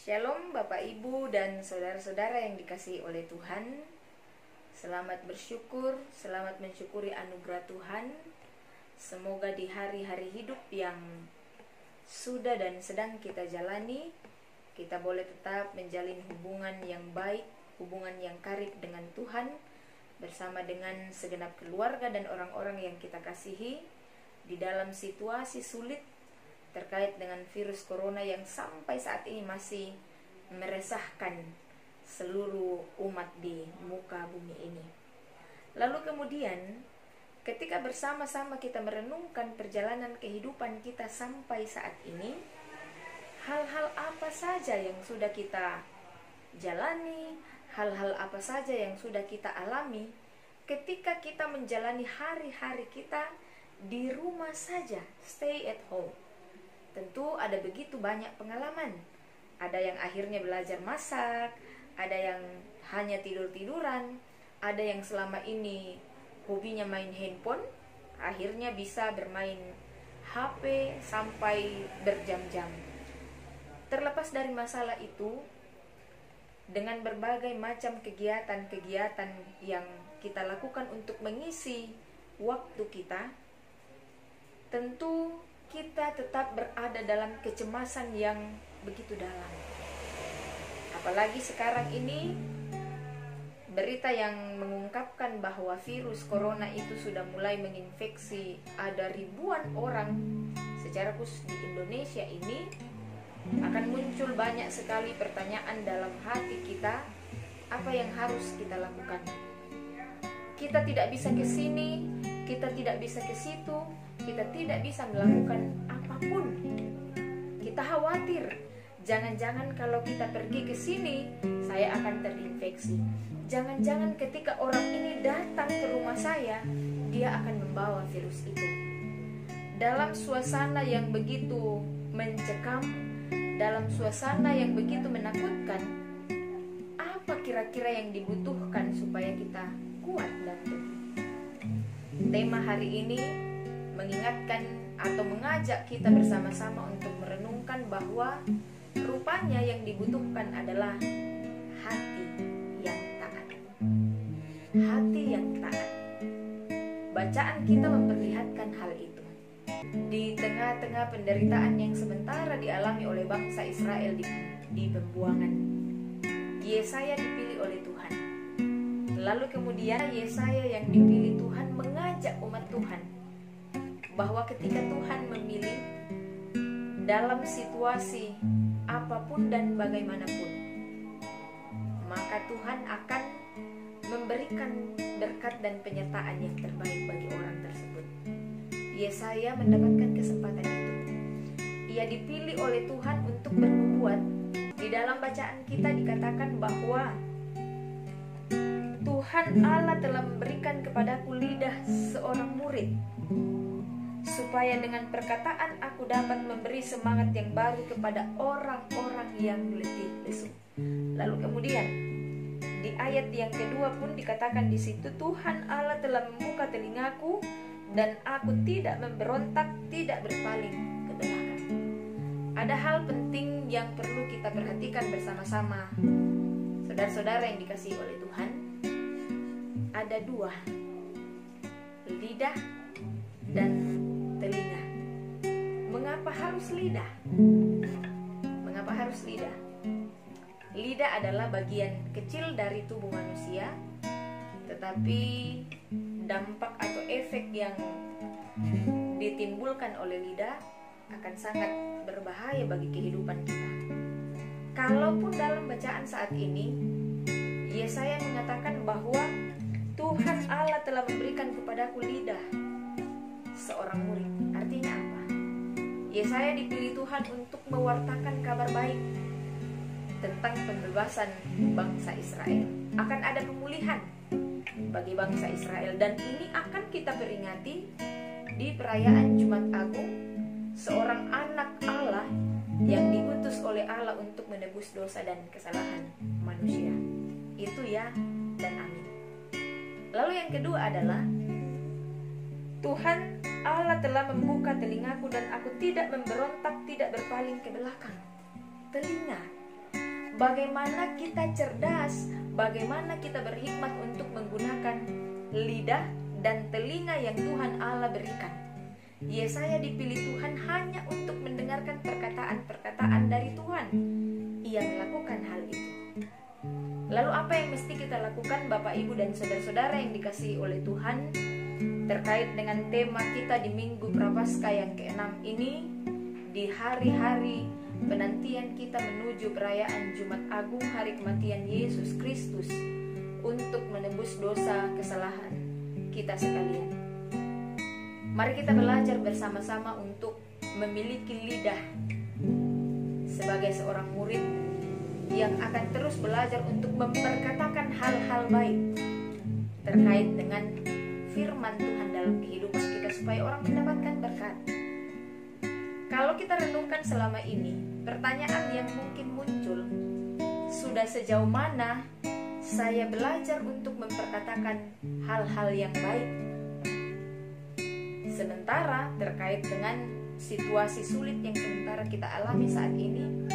Shalom Bapak Ibu dan saudara-saudara yang dikasihi oleh Tuhan. Selamat bersyukur, selamat mensyukuri anugerah Tuhan. Semoga di hari-hari hidup yang sudah dan sedang kita jalani, kita boleh tetap menjalin hubungan yang baik, hubungan yang karib dengan Tuhan, bersama dengan segenap keluarga dan orang-orang yang kita kasihi di dalam situasi sulit terkait dengan virus corona yang sampai saat ini masih meresahkan seluruh umat di muka bumi ini. Lalu kemudian ketika bersama-sama kita merenungkan perjalanan kehidupan kita sampai saat ini, hal-hal apa saja yang sudah kita jalani, hal-hal apa saja yang sudah kita alami ketika kita menjalani hari-hari kita di rumah saja, stay at home. Tentu ada begitu banyak pengalaman. Ada yang akhirnya belajar masak, ada yang hanya tidur-tiduran, ada yang selama ini hobinya main handphone, akhirnya bisa bermain HP sampai berjam-jam. Terlepas dari masalah itu, dengan berbagai macam kegiatan-kegiatan yang kita lakukan untuk mengisi waktu kita, tentu kita tetap berada dalam kecemasan yang begitu dalam. Apalagi sekarang ini berita yang mengungkapkan bahwa virus corona itu sudah mulai menginfeksi ada ribuan orang secara khusus di Indonesia ini, akan muncul banyak sekali pertanyaan dalam hati kita, apa yang harus kita lakukan? Kita tidak bisa ke sini, kita tidak bisa ke situ, kita tidak bisa melakukan apapun. Kita khawatir, jangan-jangan kalau kita pergi ke sini, saya akan terinfeksi. Jangan-jangan ketika orang ini datang ke rumah saya, dia akan membawa virus itu. Dalam suasana yang begitu mencekam, dalam suasana yang begitu menakutkan, apa kira-kira yang dibutuhkan supaya kita kuat dan teguh? Tema hari ini mengingatkan atau mengajak kita bersama-sama untuk merenungkan bahwa rupanya yang dibutuhkan adalah hati yang taat. Hati yang taat. Bacaan kita memperlihatkan hal itu. Di tengah-tengah penderitaan yang sementara dialami oleh bangsa Israel di pembuangan, Yesaya dipilih oleh Tuhan. Lalu kemudian Yesaya yang dipilih Tuhan mengajak umat Tuhan bahwa ketika Tuhan memilih dalam situasi apapun dan bagaimanapun, maka Tuhan akan memberikan berkat dan penyertaan yang terbaik bagi orang tersebut. Yesaya mendapatkan kesempatan itu. Ia dipilih oleh Tuhan untuk bernubuat. Di dalam bacaan kita dikatakan bahwa Tuhan Allah telah memberikan kepadaku lidah seorang murid, supaya dengan perkataan aku dapat memberi semangat yang baru kepada orang-orang yang letih lesu. Lalu kemudian di ayat yang kedua pun dikatakan di situ, Tuhan Allah telah membuka telingaku dan aku tidak memberontak, tidak berpaling ke belakang. Ada hal penting yang perlu kita perhatikan bersama-sama, saudara-saudara yang dikasihi oleh Tuhan. Ada dua, lidah dan telinga. Mengapa harus lidah? Mengapa harus lidah? Lidah adalah bagian kecil dari tubuh manusia, tetapi dampak atau efek yang ditimbulkan oleh lidah akan sangat berbahaya bagi kehidupan kita. Kalaupun dalam bacaan saat ini Yesaya mengatakan bahwa Tuhan Allah telah memberikan kepadaku lidah seorang murid. Artinya apa? Yesaya dipilih Tuhan untuk mewartakan kabar baik tentang pembebasan bangsa Israel. Akan ada pemulihan bagi bangsa Israel, dan ini akan kita peringati di perayaan Jumat Agung, seorang anak Allah yang diutus oleh Allah untuk menebus dosa dan kesalahan manusia. Itu ya dan amin. Lalu yang kedua adalah Tuhan Allah telah membuka telingaku dan aku tidak memberontak, tidak berpaling ke belakang. Telinga bagaimana kita cerdas, bagaimana kita berhikmat untuk menggunakan lidah dan telinga yang Tuhan Allah berikan. Yesaya dipilih Tuhan hanya untuk mendengarkan perkataan-perkataan dari Tuhan. Ia melakukan hal itu. Lalu apa yang mesti kita lakukan, Bapak, Ibu, dan saudara-saudara yang dikasihi oleh Tuhan, terkait dengan tema kita di Minggu Prapaskah yang ke-6 ini, di hari-hari penantian kita menuju perayaan Jumat Agung, hari kematian Yesus Kristus, untuk menebus dosa kesalahan kita sekalian. Mari kita belajar bersama-sama untuk memiliki lidah sebagai seorang murid yang akan terus belajar untuk memperkatakan hal-hal baik terkait dengan firman Tuhan dalam kehidupan kita, supaya orang mendapatkan berkat. Kalau kita renungkan selama ini, pertanyaan yang mungkin muncul, sudah sejauh mana saya belajar untuk memperkatakan hal-hal yang baik? Sementara terkait dengan situasi sulit yang sementara kita alami saat ini,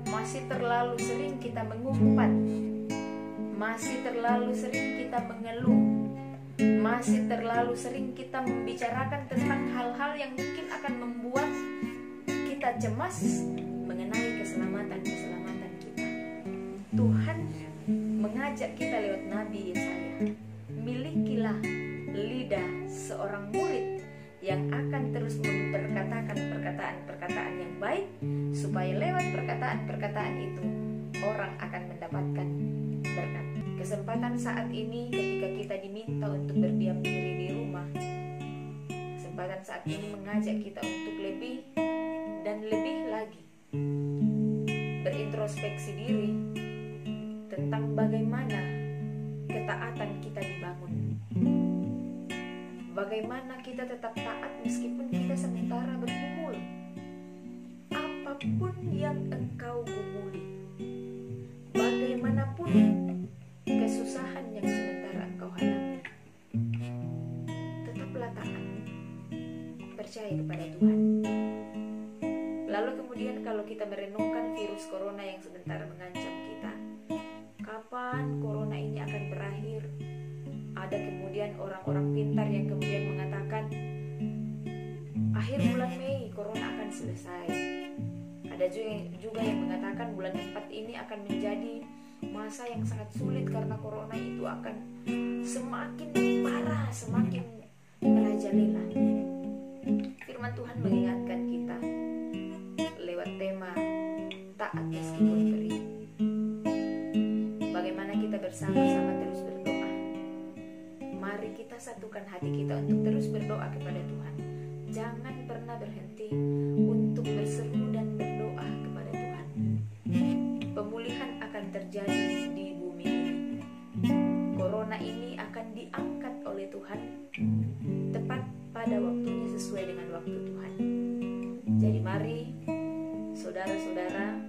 masih terlalu sering kita mengumpat, masih terlalu sering kita mengeluh, masih terlalu sering kita membicarakan tentang hal-hal yang mungkin akan membuat kita cemas mengenai keselamatan kita. Tuhan mengajak kita lewat Nabi Yesaya, milikilah lidah seorang murid yang akan terus memperkatakan perkataan-perkataan yang baik, supaya lewat perkataan-perkataan itu orang akan mendapatkan berkat. Kesempatan saat ini ketika kita diminta untuk berdiam diri di rumah, kesempatan saat ini mengajak kita untuk lebih dan lebih lagi berintrospeksi diri tentang bagaimana ketaatan kita dibangun. Bagaimana kita tetap taat meskipun kita sementara bergumul. Apapun yang engkau gumuli, bagaimanapun kesusahan yang sementara engkau hadapi, tetaplah taat, percaya kepada Tuhan. Lalu kemudian kalau kita merenungkan virus corona yang sementara mengancam kita, kapan corona ini akan berakhir? Ada kemudian orang-orang pintar yang kemudian mengatakan akhir bulan Mei corona akan selesai. Ada juga yang mengatakan bulan 4 ini akan menjadi masa yang sangat sulit karena corona itu akan semakin parah, semakin merajalela. Firman Tuhan mengingatkan kita lewat tema taat meskipun perih. Bagaimana kita bersama-sama terus berdoa. Mari kita satukan hati kita untuk terus berdoa kepada Tuhan. Jangan pernah berhenti untuk berseru dan berdoa kepada Tuhan. Pemulihan akan terjadi di bumi ini. Corona ini akan diangkat oleh Tuhan tepat pada waktunya, sesuai dengan waktu Tuhan. Jadi mari saudara-saudara,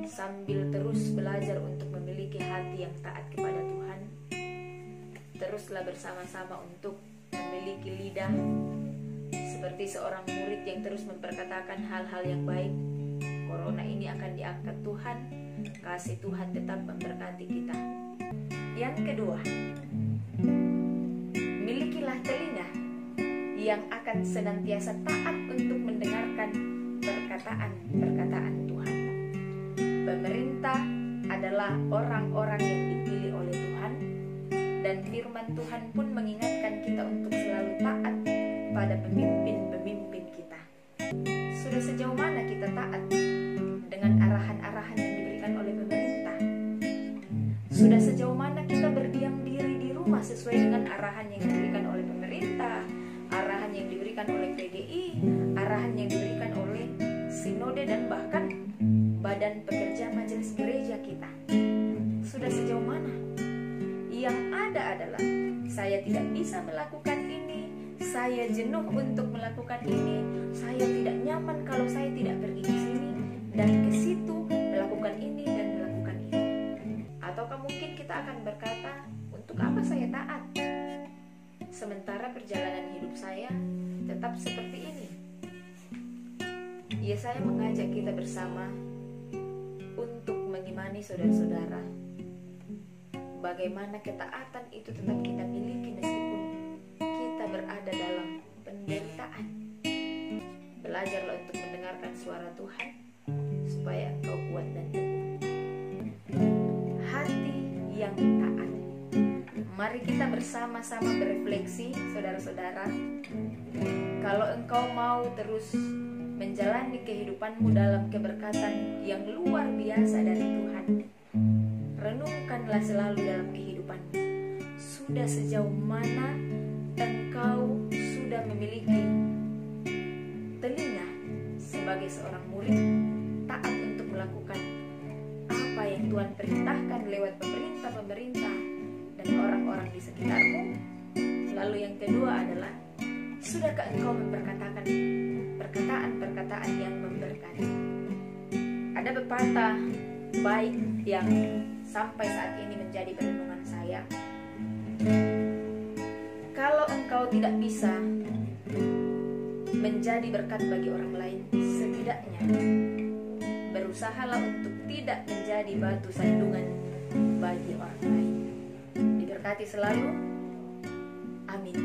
sambil terus belajar untuk memiliki hati yang taat kepada Tuhan, teruslah bersama-sama untuk memiliki lidah seperti seorang murid yang terus memperkatakan hal-hal yang baik. Corona ini akan diangkat Tuhan, kasih Tuhan tetap memberkati kita. Yang kedua, milikilah telinga yang akan senantiasa taat untuk mendengarkan perkataan-perkataan Tuhan. Pemerintah adalah orang-orang yang dipilih oleh Tuhan, dan firman Tuhan pun mengingatkan kita untuk selalu taat pada pemimpin-pemimpin kita. Sudah sejauh mana kita taat dengan arahan-arahan yang diberikan oleh pemerintah? Sudah sejauh mana kita berdiam diri di rumah sesuai dengan arahan yang diberikan oleh pemerintah, arahan yang diberikan oleh PGI, arahan yang diberikan oleh sinode dan bahkan badan pekerja majelis gereja kita? Sudah sejauh mana? Yang ada adalah saya tidak bisa melakukan ini, saya jenuh untuk melakukan ini, saya tidak nyaman kalau saya tidak pergi ke sini dan ke situ, melakukan ini dan melakukan ini. Ataukah mungkin kita akan berkata, untuk apa saya taat? Sementara perjalanan hidup saya tetap seperti ini. Yesaya mengajak kita bersama untuk mengimani saudara-saudara, bagaimana ketaatan itu tetap kita miliki meskipun kita berada dalam penderitaan. Belajarlah untuk mendengarkan suara Tuhan supaya engkau kuat dan teguh. Hati yang taat. Mari kita bersama-sama berefleksi, saudara-saudara. Kalau engkau mau terus menjalani kehidupanmu dalam keberkatan yang luar biasa dari Tuhan, renungkanlah selalu dalam kehidupanmu. Sudah sejauh mana engkau sudah memiliki telinga sebagai seorang murid, taat untuk melakukan apa yang Tuhan perintahkan lewat pemerintah dan orang-orang di sekitarmu. Lalu yang kedua adalah, sudahkah engkau memperkatakan perkataan-perkataan yang memberkati? Ada pepatah baik yang sampai saat ini menjadi perenungan saya. Kalau engkau tidak bisa menjadi berkat bagi orang lain, setidaknya berusahalah untuk tidak menjadi batu sandungan bagi orang lain. Diberkati selalu. Amin.